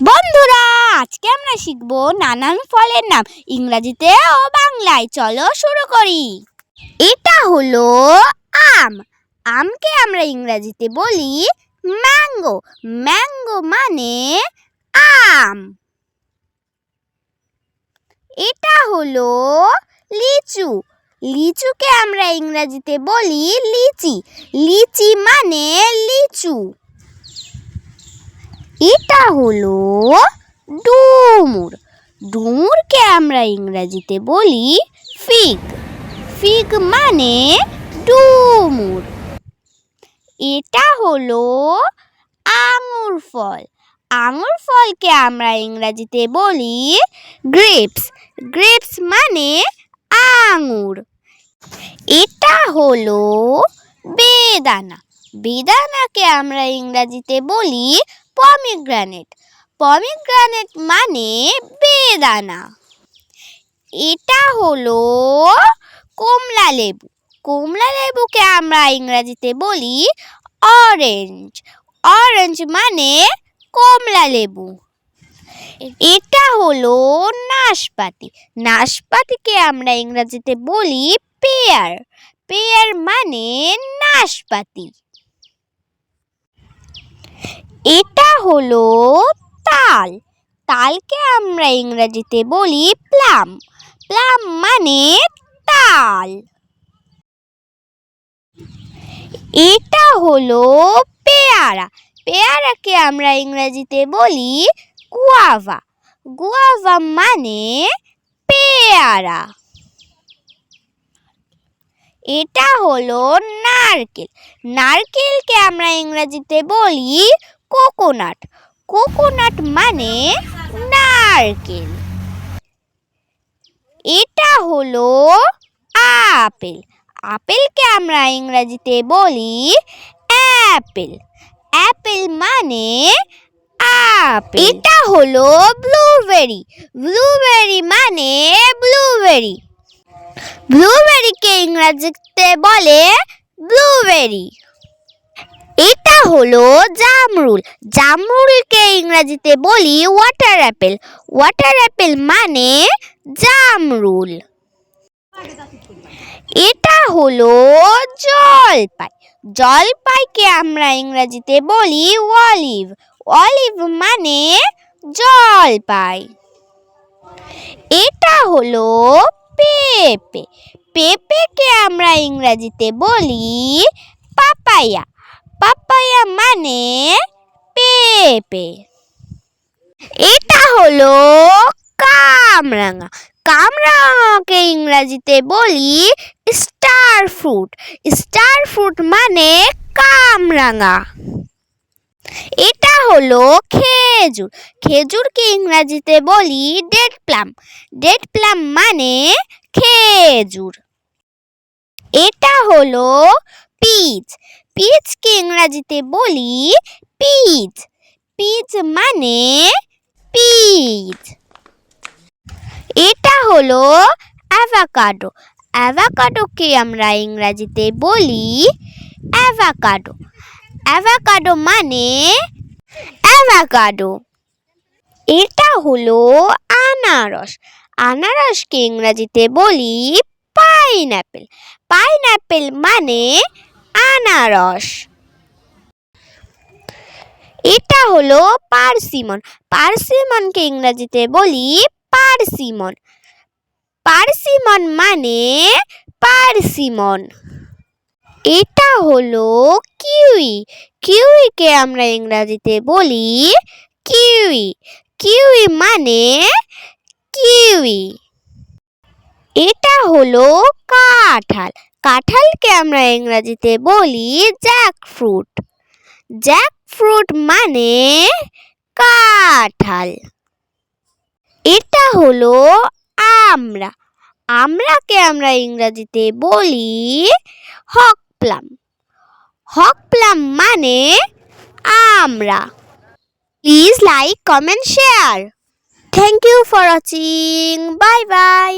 বন্ধুরা, আজকে আমরা শিখব নানান ফলের নাম ইংরেজিতে ও বাংলায়। চলো শুরু করি। এটা হলো আম। আমকে আমরা ইংরেজিতে বলি ম্যাঙ্গো। ম্যাঙ্গো মানে আম। এটা হলো লিচু। লিচুকে আমরা ইংরেজিতে বলি লিচি। লিচি মানে লিচু। এটা হলো ডুমুর। ডুমুরকে আমরা ইংরেজিতে বলি ফিগ। ফিগ মানে ডুমুর। এটা হলো আঙুর ফল। আঙুর ফলকে আমরা ইংরেজিতে বলি গ্রেপস। গ্রেপস মানে আঙুর। এটা হলো বেদানা। বেদানাকে আমরা ইংরেজিতে বলি পমিগ্রেনেট। পমিগ্রেনেট মানে বেদানা। এটা হলো কমলা লেবু। কমলা লেবুকে আমরা ইংরেজিতে বলি অরেঞ্জ। অরেঞ্জ মানে কমলা লেবু। এটা হলো নাশপাতি। নাশপাতিকে আমরা ইংরেজিতে বলি পেয়ার। পেয়ার মানে নাশপাতি। এটা হলো তাল। তালকে আমরা ইংরেজিতে বলি প্লাম। প্লাম মানে তাল। এটা হলো পেয়ারা। পেয়ারাকে আমরা ইংরেজিতে বলি গুয়াভা। গুয়াভা মানে পেয়ারা। এটা হলো নারকেল। নারকেলকে আমরা ইংরেজিতে বলি কোকোনাট। কোকোনাট মানে নারকেল। এটা হলো আপেল। আপেলকে আমরা ইংরেজিতে বলি অ্যাপেল। অ্যাপেল মানে আপেল। এটা হলো ব্লুবেরি। ব্লুবেরি মানে ব্লুবেরি। ব্লুবেরিকে ইংরেজিতে বলে ব্লুবেরি। এটা হলো জামরুল। জামরুলকে ইংরেজিতে বলি ওয়াটার অ্যাপেল। ওয়াটার অ্যাপেল মানে জামরুল। এটা হলো জলপাই। জলপাইকে আমরা ইংরেজিতে বলি অলিভ। অলিভ মানে জলপাই। এটা হলো পেঁপে। পেঁপেকে আমরা ইংরেজিতে বলি পাপায়া। পাপায়া মানে পেঁপে। এটা হলো কামরাঙা। কামরাঙাকে ইংরেজিতে বলি স্টার ফ্রুট। স্টার ফ্রুট মানে কামরাঙা। এটা হলো খেজুর। খেজুরকে ইংরেজিতে বলি ডেট প্লাম। ডেট প্লাম মানে খেজুর। এটা হলো পিচ। পিচকে ইংরেজিতে বলি পিচ। পিচ মানে পিচ। এটা হলো অ্যাভোকাডো। অ্যাভোকাডোকে আমরা ইংরেজিতে বলি অ্যাভোকাডো। অ্যাভোকাডো মানে অ্যাভোকাডো। এটা হলো আনারস। আনারসকে ইংরেজিতে বলি পাইনঅ্যাপেল। পাইনঅ্যাপেল মানে আনারস। এটা হলো পার্সিমন। পার্সিমনকে ইংরেজিতে বলি পার্সিমন। পার্সিমন মানে পার্সিমন। এটা হলো কিউই। কিউইকে আমরা ইংরেজিতে বলি কিউই। কিউই মানে কিউই। এটা হলো কাঁঠাল। কাঁঠালকে আমরা ইংরেজিতে বলি জ্যাকফ্রুট। জ্যাকফ্রুট মানে কাঁঠাল। এটা হলো আমড়া। আমড়াকে আমরা ইংরেজিতে বলি হক প্লাম। হক প্লাম মানে আমড়া। Please like, comment, share. Thank you for watching. Bye by.